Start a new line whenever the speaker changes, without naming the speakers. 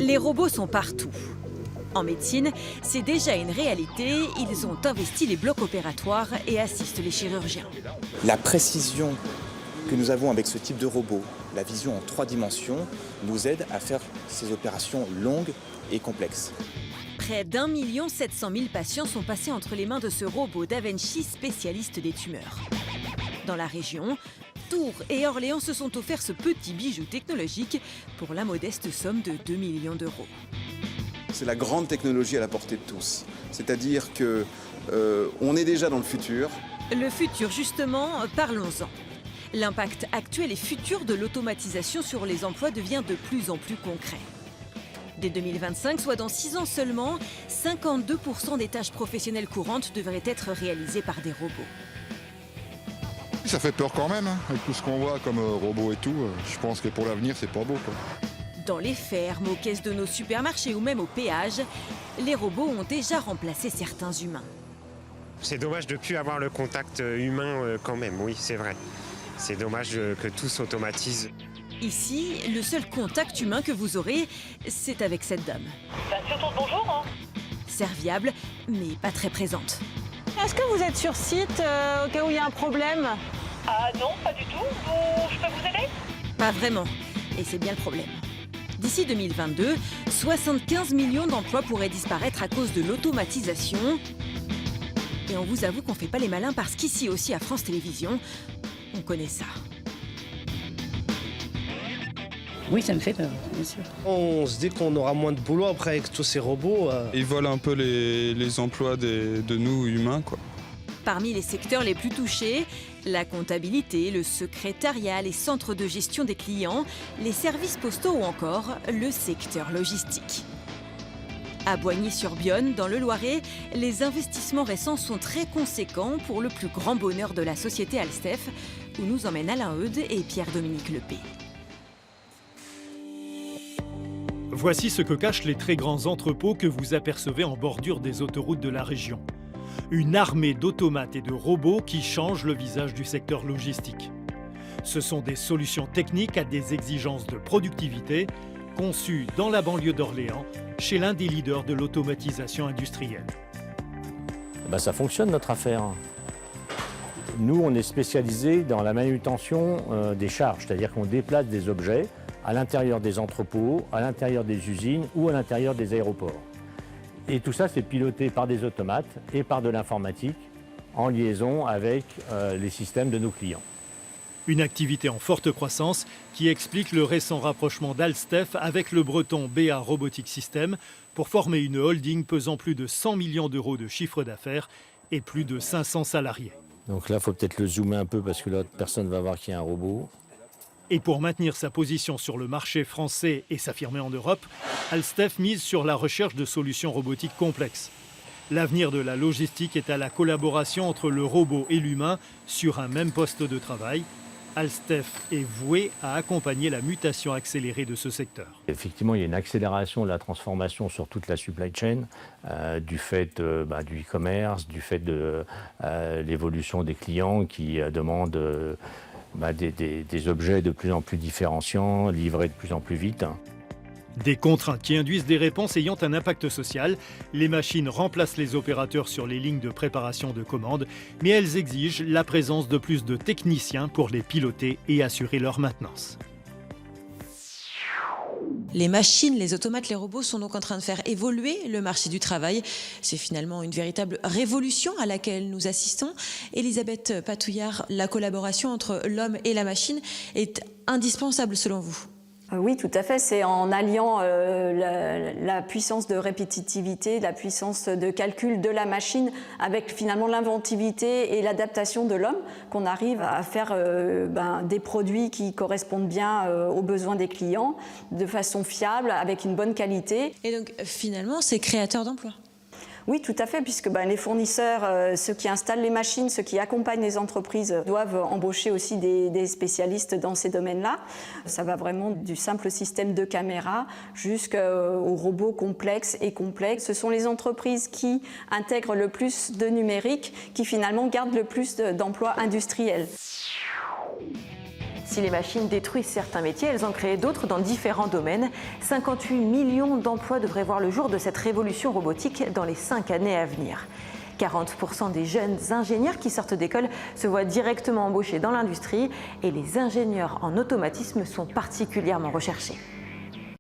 Les robots sont partout. En médecine, c'est déjà une réalité. Ils ont investi les blocs opératoires et assistent les chirurgiens.
La précision que nous avons avec ce type de robot, la vision en 3 dimensions, nous aide à faire ces opérations longues et complexes.
Près d'1 700 000 patients sont passés entre les mains de ce robot Da Vinci, spécialiste des tumeurs. Dans la région, Tours et Orléans se sont offerts ce petit bijou technologique pour la modeste somme de 2 millions d'euros.
C'est la grande technologie à la portée de tous. C'est-à-dire qu'on est déjà dans le futur.
Le futur, justement, parlons-en. L'impact actuel et futur de l'automatisation sur les emplois devient de plus en plus concret. Dès 2025, soit dans 6 ans seulement, 52% des tâches professionnelles courantes devraient être réalisées par des robots.
Ça fait peur quand même, hein, avec tout ce qu'on voit comme robots et tout. Je pense que pour l'avenir, c'est pas beau, quoi.
Dans les fermes, aux caisses de nos supermarchés ou même au péage, les robots ont déjà remplacé certains humains.
C'est dommage de ne plus avoir le contact humain quand même, oui, c'est vrai. C'est dommage que tout s'automatise.
Ici, le seul contact humain que vous aurez, c'est avec cette dame.
Surtout bonjour. Hein.
Serviable, mais pas très présente.
Est-ce que vous êtes sur site au cas où il y a un problème? Ah non, pas du tout. Je peux vous aider?
Pas vraiment, et c'est bien le problème. D'ici 2022, 75 millions d'emplois pourraient disparaître à cause de l'automatisation. Et on vous avoue qu'on fait pas les malins parce qu'ici aussi à France Télévisions, on connaît ça.
Oui, ça me fait peur, bien sûr.
On se dit qu'on aura moins de boulot après avec tous ces robots.
Ils volent un peu les emplois de nous, humains, quoi.
Parmi les secteurs les plus touchés, la comptabilité, le secrétariat, les centres de gestion des clients, les services postaux ou encore le secteur logistique. À Boigny-sur-Bionne, dans le Loiret, les investissements récents sont très conséquents pour le plus grand bonheur de la société Alstef, où nous emmènent Alain Eudes et Pierre-Dominique Lepé.
Voici ce que cachent les très grands entrepôts que vous apercevez en bordure des autoroutes de la région. Une armée d'automates et de robots qui changent le visage du secteur logistique. Ce sont des solutions techniques à des exigences de productivité, conçues dans la banlieue d'Orléans, chez l'un des leaders de l'automatisation industrielle.
Ça fonctionne notre affaire. Nous, on est spécialisés dans la manutention des charges, c'est-à-dire qu'on déplace des objets à l'intérieur des entrepôts, à l'intérieur des usines ou à l'intérieur des aéroports. Et tout ça, c'est piloté par des automates et par de l'informatique en liaison avec les systèmes de nos clients.
Une activité en forte croissance qui explique le récent rapprochement d'Alstef avec le breton BA Robotic System pour former une holding pesant plus de 100 millions d'euros de chiffre d'affaires et plus de 500 salariés.
Donc là, il faut peut-être le zoomer un peu parce que là, personne ne va voir qu'il y a un robot.
Et pour maintenir sa position sur le marché français et s'affirmer en Europe, Alstef mise sur la recherche de solutions robotiques complexes. L'avenir de la logistique est à la collaboration entre le robot et l'humain sur un même poste de travail. Alstef est voué à accompagner la mutation accélérée de ce secteur.
Effectivement, il y a une accélération de la transformation sur toute la supply chain, du fait du e-commerce, du fait de l'évolution des clients qui demandent des objets de plus en plus différenciants, livrés de plus en plus vite.
Des contraintes qui induisent des réponses ayant un impact social. Les machines remplacent les opérateurs sur les lignes de préparation de commandes, mais elles exigent la présence de plus de techniciens pour les piloter et assurer leur maintenance.
Les machines, les automates, les robots sont donc en train de faire évoluer le marché du travail. C'est finalement une véritable révolution à laquelle nous assistons. Elisabeth Patouillard, la collaboration entre l'homme et la machine est indispensable selon vous?
Oui, tout à fait. C'est en alliant la puissance de répétitivité, la puissance de calcul de la machine avec finalement l'inventivité et l'adaptation de l'homme qu'on arrive à faire des produits qui correspondent bien aux besoins des clients de façon fiable, avec une bonne qualité.
Et donc finalement, c'est créateur d'emplois?
Oui, tout à fait, puisque les fournisseurs, ceux qui installent les machines, ceux qui accompagnent les entreprises doivent embaucher aussi des spécialistes dans ces domaines-là. Ça va vraiment du simple système de caméra jusqu'aux robots complexes et complexes. Ce sont les entreprises qui intègrent le plus de numérique qui finalement gardent le plus d'emplois industriels.
Si les machines détruisent certains métiers, elles en créent d'autres dans différents domaines. 58 millions d'emplois devraient voir le jour de cette révolution robotique dans les 5 années à venir. 40% des jeunes ingénieurs qui sortent d'école se voient directement embauchés dans l'industrie et les ingénieurs en automatisme sont particulièrement recherchés.